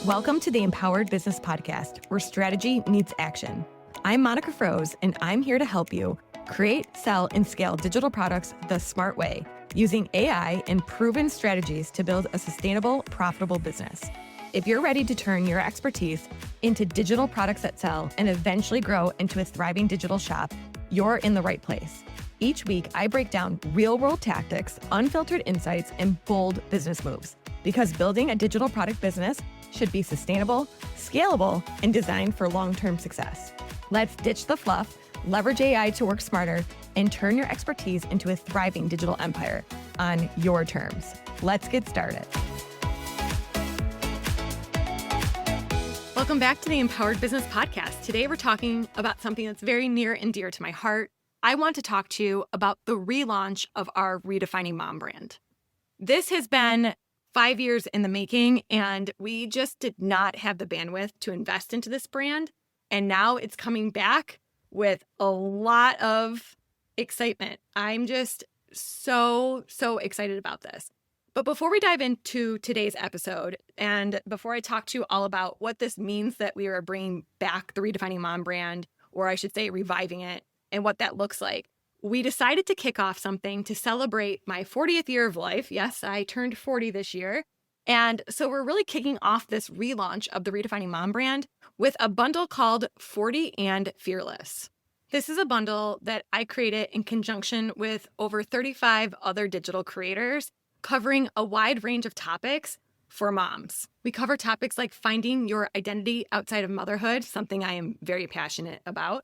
Welcome to the Empowered Business Podcast, where strategy meets action. I'm Monica Froese, and I'm here to help you create, sell, and scale digital products the smart way, using AI and proven strategies to build a sustainable, profitable business. If you're ready to turn your expertise into digital products that sell and eventually grow into a thriving digital shop, you're in the right place. Each week, I break down real-world tactics, unfiltered insights, and bold business moves. Because building a digital product business should be sustainable, scalable, and designed for long-term success. Let's ditch the fluff, leverage AI to work smarter, and turn your expertise into a thriving digital empire on your terms. Let's get started. Welcome back to the Empowered Business Podcast. Today, we're talking about something that's very near and dear to my heart. I want to talk to you about the relaunch of our Redefining Mom brand. This has been 5 years in the making, and we just did not have the bandwidth to invest into this brand. And now it's coming back with a lot of excitement. I'm just so excited about this. But before we dive into today's episode, and before I talk to you all about what this means that we are bringing back the Redefining Mom brand, or I should say reviving it, and what that looks like, we decided to kick off something to celebrate my 40th year of life. Yes, I turned 40 this year. And so we're really kicking off this relaunch of the Redefining Mom brand with a bundle called 40 and Fearless. This is a bundle that I created in conjunction with over 35 other digital creators, covering a wide range of topics for moms. We cover topics like finding your identity outside of motherhood, something I am very passionate about,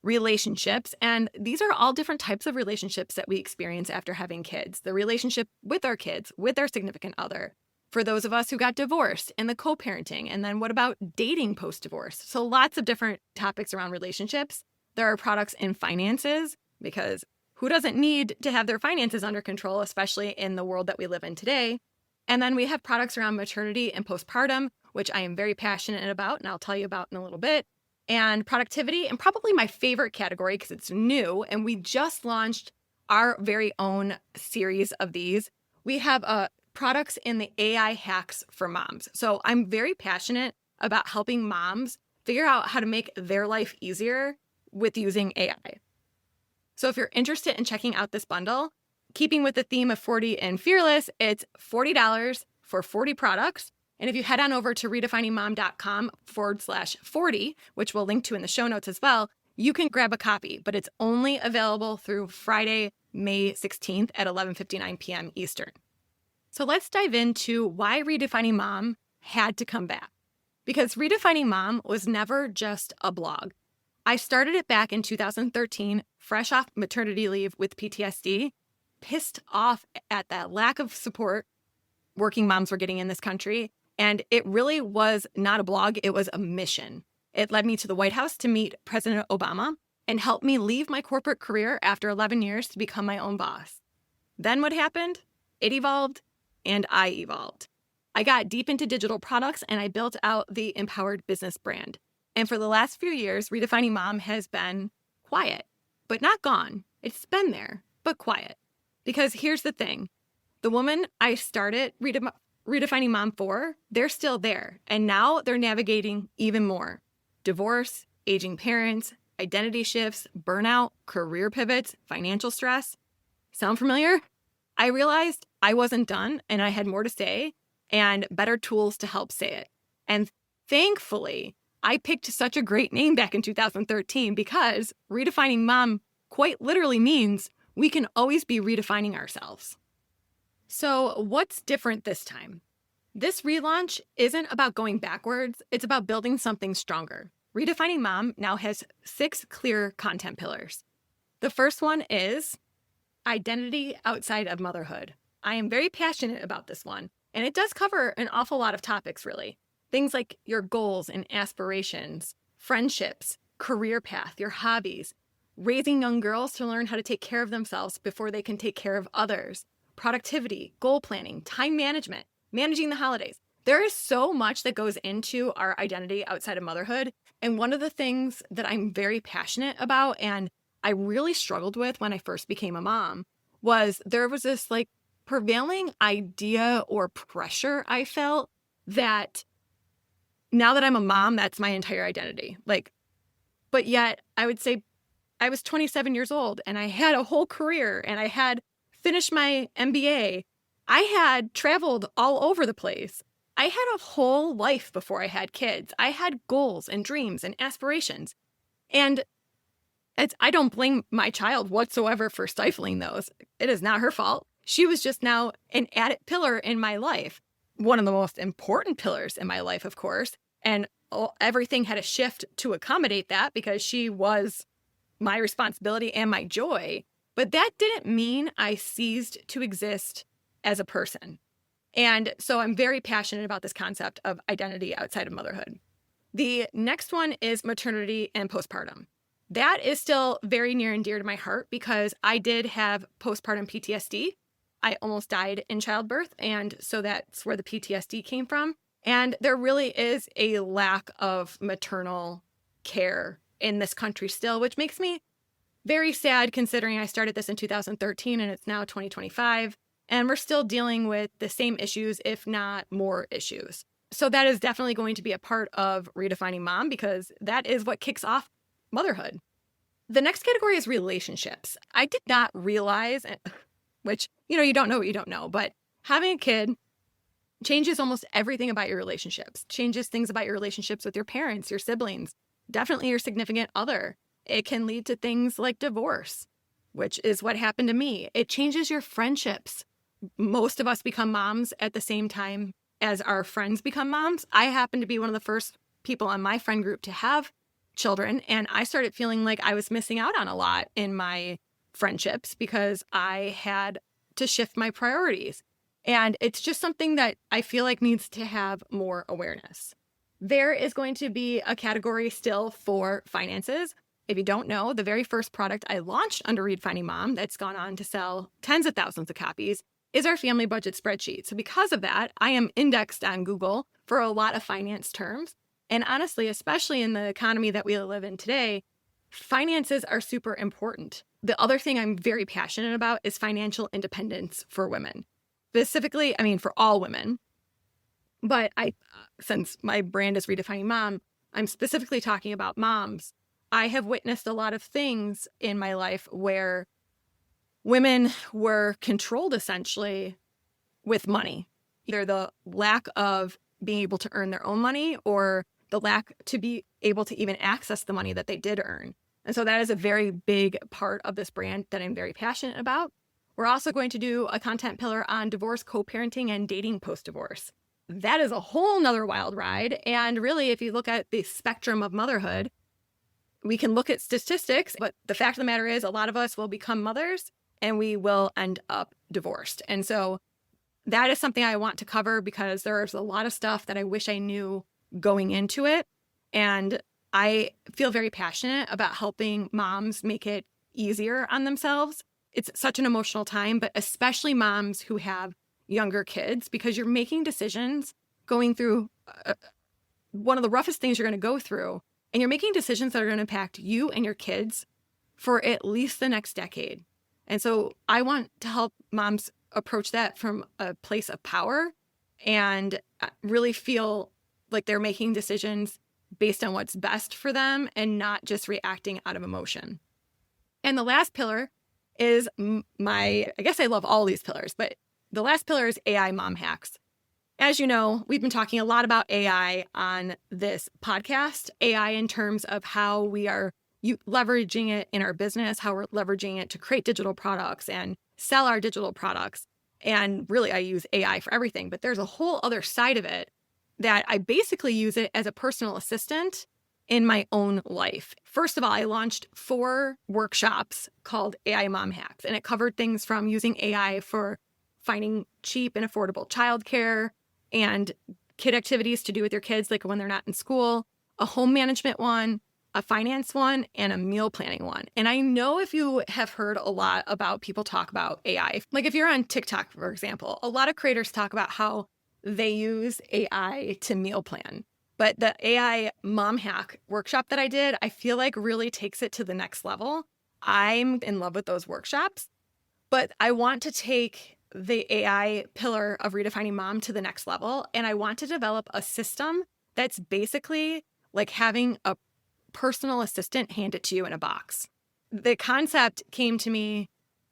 relationships, and these are all different types of relationships that we experience after having kids. The relationship with our kids, with our significant other. For those of us who got divorced, and the co-parenting, and then what about dating post-divorce? So lots of different topics around relationships. There are products in finances, because who doesn't need to have their finances under control, especially in the world that we live in today? And then we have products around maternity and postpartum, which I am very passionate about, and I'll tell you about in a little bit. And productivity, and probably my favorite category because it's new, and we just launched our very own series of these. We have products in the AI hacks for moms. So I'm very passionate about helping moms figure out how to make their life easier with using AI. So if you're interested in checking out this bundle, keeping with the theme of 40 and Fearless, it's $40 for 40 products. And if you head on over to redefiningmom.com/40, which we'll link to in the show notes as well, you can grab a copy, but it's only available through Friday, May 16th at 11:59 p.m. Eastern. So let's dive into why Redefining Mom had to come back. Because Redefining Mom was never just a blog. I started it back in 2013, fresh off maternity leave with PTSD, pissed off at that lack of support working moms were getting in this country. And it really was not a blog, it was a mission. It led me to the White House to meet President Obama and helped me leave my corporate career after 11 years to become my own boss. Then what happened? It evolved, and I evolved. I got deep into digital products, and I built out the Empowered Business brand. And for the last few years, Redefining Mom has been quiet, but not gone. It's been there, but quiet. Because here's the thing. The woman I started Redefining Mom for, they're still there. And now they're navigating even more. Divorce, aging parents, identity shifts, burnout, career pivots, financial stress. Sound familiar? I realized I wasn't done and I had more to say and better tools to help say it. And thankfully, I picked such a great name back in 2013 because Redefining Mom quite literally means we can always be redefining ourselves. So what's different this time? This relaunch isn't about going backwards. It's about building something stronger. Redefining Mom now has 6 clear content pillars. The first one is identity outside of motherhood. I am very passionate about this one, and it does cover an awful lot of topics, really. Things like your goals and aspirations, friendships, career path, your hobbies, raising young girls to learn how to take care of themselves before they can take care of others, productivity, goal planning, time management, managing the holidays. There is so much that goes into our identity outside of motherhood. And one of the things that I'm very passionate about and I really struggled with when I first became a mom was there was this like prevailing idea or pressure I felt that now that I'm a mom, that's my entire identity. But yet I would say I was 27 years old and I had a whole career and I had finished my MBA. I had traveled all over the place. I had a whole life before I had kids. I had goals and dreams and aspirations. And I don't blame my child whatsoever for stifling those. It is not her fault. She was just now an added pillar in my life. One of the most important pillars in my life, of course. And everything had to shift to accommodate that because she was my responsibility and my joy. But that didn't mean I ceased to exist as a person. And so I'm very passionate about this concept of identity outside of motherhood. The next one is maternity and postpartum. That is still very near and dear to my heart because I did have postpartum PTSD. I almost died in childbirth, and so that's where the PTSD came from. And there really is a lack of maternal care in this country still, which makes me very sad considering I started this in 2013 and it's now 2025, and we're still dealing with the same issues, if not more issues. So that is definitely going to be a part of Redefining Mom because that is what kicks off motherhood. The next category is relationships. I did not realize, which, you don't know what you don't know, but having a kid changes almost everything about your relationships, changes things about your relationships with your parents, your siblings, definitely your significant other. It can lead to things like divorce, which is what happened to me. It changes your friendships. Most of us become moms at the same time as our friends become moms. I happen to be one of the first people on my friend group to have children, and I started feeling like I was missing out on a lot in my friendships because I had to shift my priorities. And it's just something that I feel like needs to have more awareness. There is going to be a category still for finances. If you don't know, the very first product I launched under Redefining Mom that's gone on to sell tens of thousands of copies is our family budget spreadsheet. So because of that, I am indexed on Google for a lot of finance terms. And honestly, especially in the economy that we live in today, finances are super important. The other thing I'm very passionate about is financial independence for women. Specifically, for all women. But since my brand is Redefining Mom, I'm specifically talking about moms. I have witnessed a lot of things in my life where women were controlled essentially with money. Either the lack of being able to earn their own money or the lack to be able to even access the money that they did earn. And so that is a very big part of this brand that I'm very passionate about. We're also going to do a content pillar on divorce, co-parenting, and dating post-divorce. That is a whole nother wild ride. And really, if you look at the spectrum of motherhood, we can look at statistics, but the fact of the matter is a lot of us will become mothers and we will end up divorced. And so that is something I want to cover because there's a lot of stuff that I wish I knew going into it. And I feel very passionate about helping moms make it easier on themselves. It's such an emotional time, but especially moms who have younger kids, because you're making decisions going through one of the roughest things you're going to go through. And you're making decisions that are going to impact you and your kids for at least the next decade. And so I want to help moms approach that from a place of power and really feel like they're making decisions based on what's best for them and not just reacting out of emotion. And the last pillar is I guess I love all these pillars, but the last pillar is AI mom hacks. As you know, we've been talking a lot about AI on this podcast, AI in terms of how we are leveraging it in our business, how we're leveraging it to create digital products and sell our digital products. And really, I use AI for everything, but there's a whole other side of it that I basically use it as a personal assistant in my own life. First of all, I launched 4 workshops called AI Mom Hacks, and it covered things from using AI for finding cheap and affordable childcare and kid activities to do with your kids, like when they're not in school, a home management one, a finance one, and a meal planning one. And I know if you have heard a lot about people talk about AI, like if you're on TikTok, for example, a lot of creators talk about how they use AI to meal plan. But the AI mom hack workshop that I did, I feel like really takes it to the next level. I'm in love with those workshops, but I want to take the AI pillar of Redefining Mom to the next level. And I want to develop a system That's basically like having a personal assistant hand it to you in a box. The concept came to me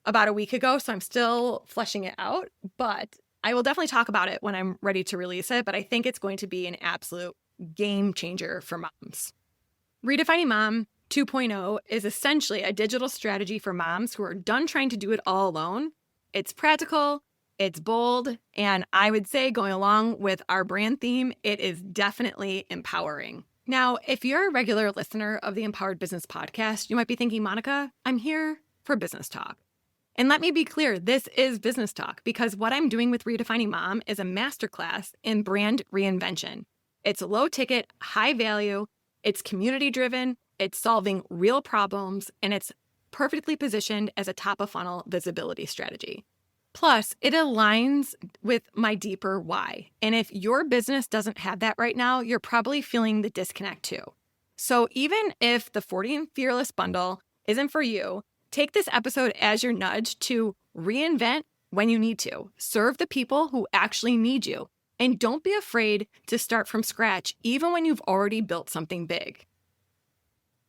about a week ago, so I'm still fleshing it out, but I will definitely talk about it when I'm ready to release it. But I think it's going to be an absolute game changer for moms. Redefining Mom 2.0 is essentially a digital strategy for moms who are done trying to do it all alone. It's practical, it's bold, and I would say, going along with our brand theme, it is definitely empowering. Now, if you're a regular listener of the Empowered Business Podcast, you might be thinking, Monica, I'm here for business talk. And let me be clear, this is business talk because what I'm doing with Redefining Mom is a masterclass in brand reinvention. It's low ticket, high value, it's community driven, it's solving real problems, and it's perfectly positioned as a top of funnel visibility strategy. Plus, it aligns with my deeper why. And if your business doesn't have that right now, you're probably feeling the disconnect too. So even if the 40 and Fearless bundle isn't for you, take this episode as your nudge to reinvent when you need to. Serve the people who actually need you. And don't be afraid to start from scratch, even when you've already built something big.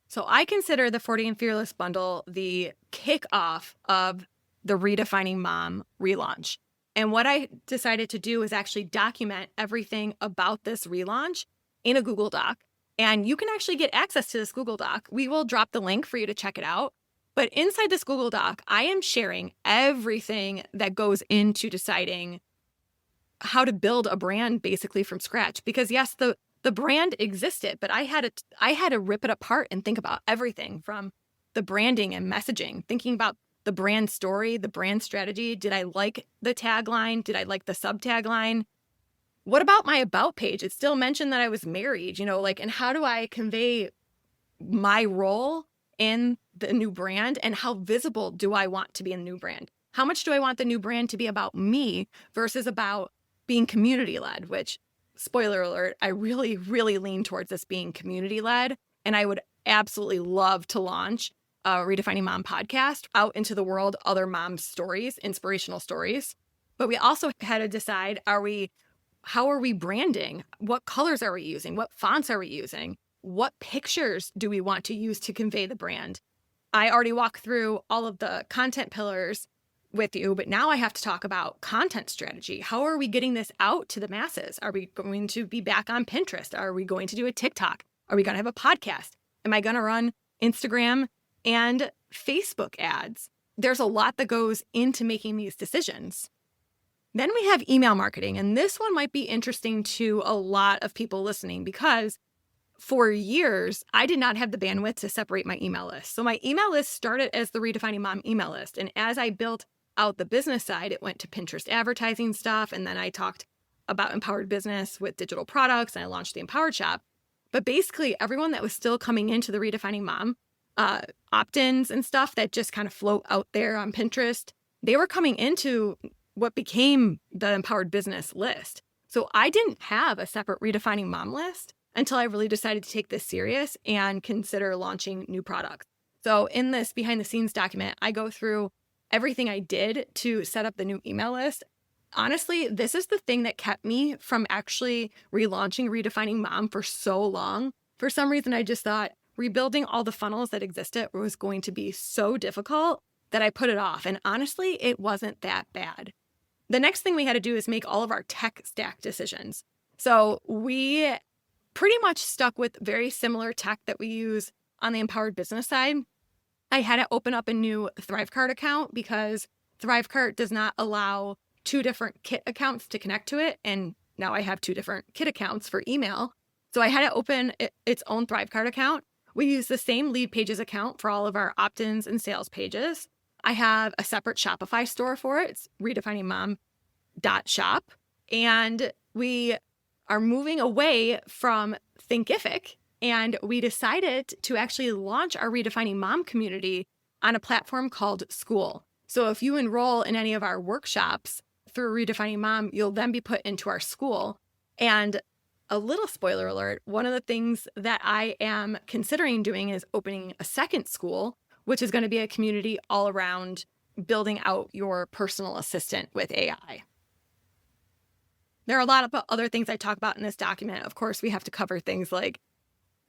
So I consider the 40 and Fearless bundle the kickoff of the Redefining Mom relaunch. And what I decided to do is actually document everything about this relaunch in a Google Doc. And you can actually get access to this Google Doc. We will drop the link for you to check it out. But inside this Google Doc, I am sharing everything that goes into deciding how to build a brand basically from scratch. Because yes, the brand existed, but I had to rip it apart and think about everything from the branding and messaging, thinking about the brand story, the brand strategy. Did I like the tagline? Did I like the sub-tagline? What about my about page? It still mentioned that I was married, and how do I convey my role in the new brand and how visible do I want to be in the new brand? How much do I want the new brand to be about me versus about being community-led, which, spoiler alert, I really, really lean towards this being community-led. And I would absolutely love to launch a Redefining Mom podcast out into the world, other moms' stories, inspirational stories. But we also had to decide, how are we branding? What colors are we using? What fonts are we using? What pictures do we want to use to convey the brand? I already walked through all of the content pillars with you, but now I have to talk about content strategy. How are we getting this out to the masses? Are we going to be back on Pinterest? Are we going to do a TikTok? Are we going to have a podcast? Am I going to run Instagram and Facebook ads? There's a lot that goes into making these decisions. Then we have email marketing, and this one might be interesting to a lot of people listening because for years, I did not have the bandwidth to separate my email list. So my email list started as the Redefining Mom email list. And as I built out the business side, it went to Pinterest advertising stuff. And then I talked about empowered business with digital products and I launched the Empowered Shop. But basically everyone that was still coming into the Redefining Mom opt-ins and stuff that just kind of float out there on Pinterest, they were coming into what became the empowered business list. So I didn't have a separate Redefining Mom list until I really decided to take this serious and consider launching new products. So in this behind the scenes document, I go through everything I did to set up the new email list. Honestly, this is the thing that kept me from actually relaunching Redefining Mom for so long. For some reason, I just thought rebuilding all the funnels that existed was going to be so difficult that I put it off. And honestly, it wasn't that bad. The next thing we had to do is make all of our tech stack decisions. So we pretty much stuck with very similar tech that we use on the empowered business side. I had to open up a new ThriveCart account because ThriveCart does not allow two different Kit accounts to connect to it. And now I have two different Kit accounts for email. So I had to open its own ThriveCart account. We use the same lead pages account for all of our opt-ins and sales pages. I have a separate Shopify store for it. It's redefiningmom.shop. And we are moving away from Thinkific, and we decided to actually launch our Redefining Mom community on a platform called School. So if you enroll in any of our workshops through Redefining Mom, you'll then be put into our school. And a little spoiler alert, one of the things that I am considering doing is opening a second school, which is going to be a community all around building out your personal assistant with AI. There are a lot of other things I talk about in this document. Of course, we have to cover things like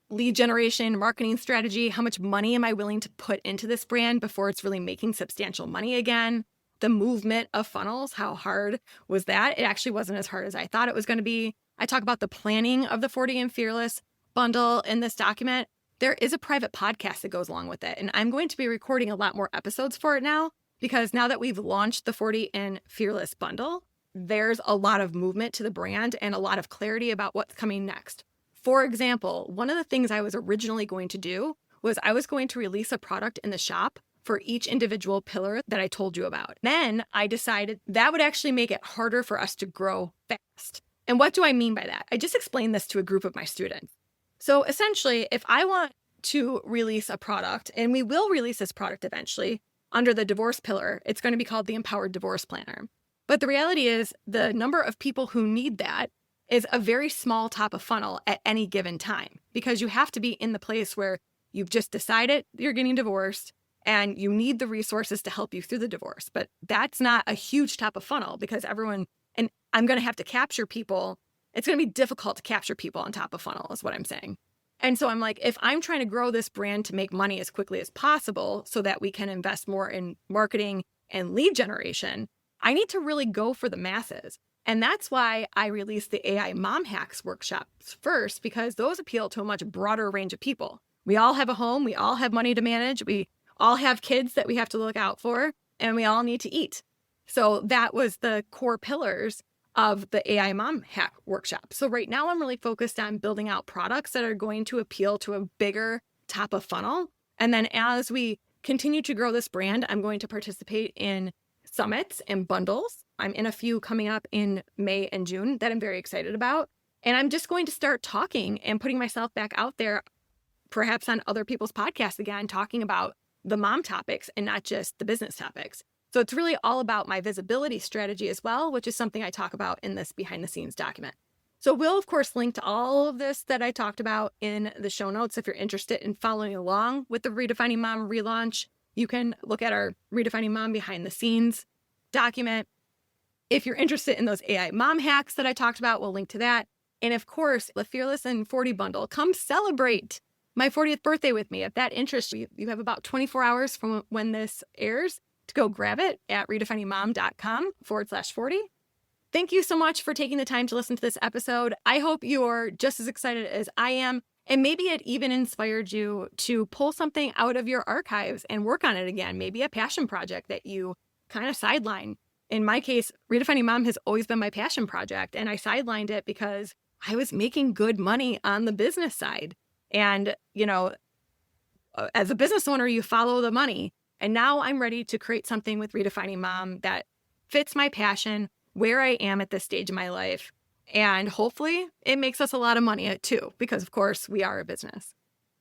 lead generation, marketing strategy, how much money am I willing to put into this brand before it's really making substantial money again? The movement of funnels, how hard was that? It actually wasn't as hard as I thought it was going to be. I talk about the planning of the 40 and Fearless bundle in this document. There is a private podcast that goes along with it, and I'm going to be recording a lot more episodes for it now, because now that we've launched the 40 and Fearless bundle, there's a lot of movement to the brand and a lot of clarity about what's coming next. For example, one of the things I was originally going to do was I was going to release a product in the shop for each individual pillar that I told you about. Then I decided that would actually make it harder for us to grow fast. And what do I mean by that? I just explained this to a group of my students. So essentially, if I want to release a product, and we will release this product eventually under the divorce pillar, it's going to be called the Empowered Divorce Planner. But the reality is the number of people who need that is a very small top of funnel at any given time, because you have to be in the place where you've just decided you're getting divorced and you need the resources to help you through the divorce. But that's not a huge top of funnel, because everyone, and I'm going to have to capture people. It's going to be difficult to capture people on top of funnel is what I'm saying. And so I'm like, if I'm trying to grow this brand to make money as quickly as possible so that we can invest more in marketing and lead generation, I need to really go for the masses. And that's why I released the AI Mom Hacks workshops first, because those appeal to a much broader range of people. We all have a home. We all have money to manage. We all have kids that we have to look out for, and we all need to eat. So that was the core pillars of the AI Mom Hack workshop. So right now I'm really focused on building out products that are going to appeal to a bigger top of funnel. And then as we continue to grow this brand, I'm going to participate in summits and bundles. I'm in a few coming up in May and June that I'm very excited about. And I'm just going to start talking and putting myself back out there, perhaps on other people's podcasts again, talking about the mom topics and not just the business topics. So it's really all about my visibility strategy as well, which is something I talk about in this behind the scenes document. So we'll, of course, link to all of this that I talked about in the show notes. If you're interested in following along with the Redefining Mom relaunch, you can look at our Redefining Mom behind the scenes document. If you're interested in those AI mom hacks that I talked about, we'll link to that. And of course, the Fearless and 40 bundle. Come celebrate my 40th birthday with me. If that interests you, you have about 24 hours from when this airs to go grab it at redefiningmom.com/40. Thank you so much for taking the time to listen to this episode. I hope you're just as excited as I am. And maybe it even inspired you to pull something out of your archives and work on it again. Maybe a passion project that you kind of sideline. In my case, Redefining Mom has always been my passion project. And I sidelined it because I was making good money on the business side. And, you know, as a business owner, you follow the money. And now I'm ready to create something with Redefining Mom that fits my passion, where I am at this stage of my life. And hopefully it makes us a lot of money too, because of course we are a business.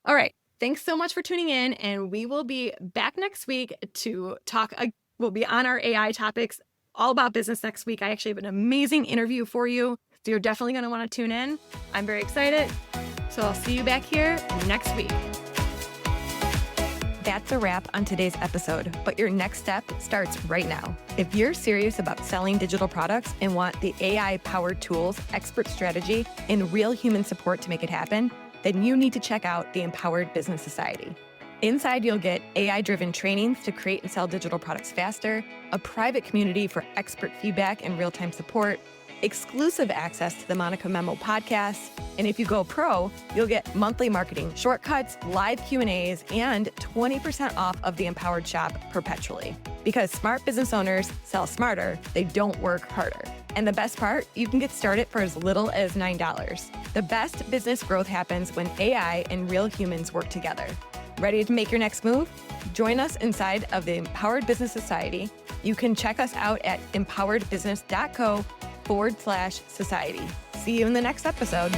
All right. Thanks so much for tuning in. And we will be back next week to talk. We'll be on our AI topics, all about business next week. I actually have an amazing interview for you. So you're definitely going to want to tune in. I'm very excited. So I'll see you back here next week. That's a wrap on today's episode, but your next step starts right now. If you're serious about selling digital products and want the AI-powered tools, expert strategy, and real human support to make it happen, then you need to check out the Empowered Business Society. Inside, you'll get AI-driven trainings to create and sell digital products faster, a private community for expert feedback and real-time support, exclusive access to the Monica Memo podcast, and if you go pro, you'll get monthly marketing shortcuts, live Q&As, and 20% off of the Empowered Shop perpetually. Because smart business owners sell smarter, they don't work harder. And the best part, you can get started for as little as $9. The best business growth happens when AI and real humans work together. Ready to make your next move? Join us inside of the Empowered Business Society. You can check us out at empoweredbusiness.co/society. See you in the next episode.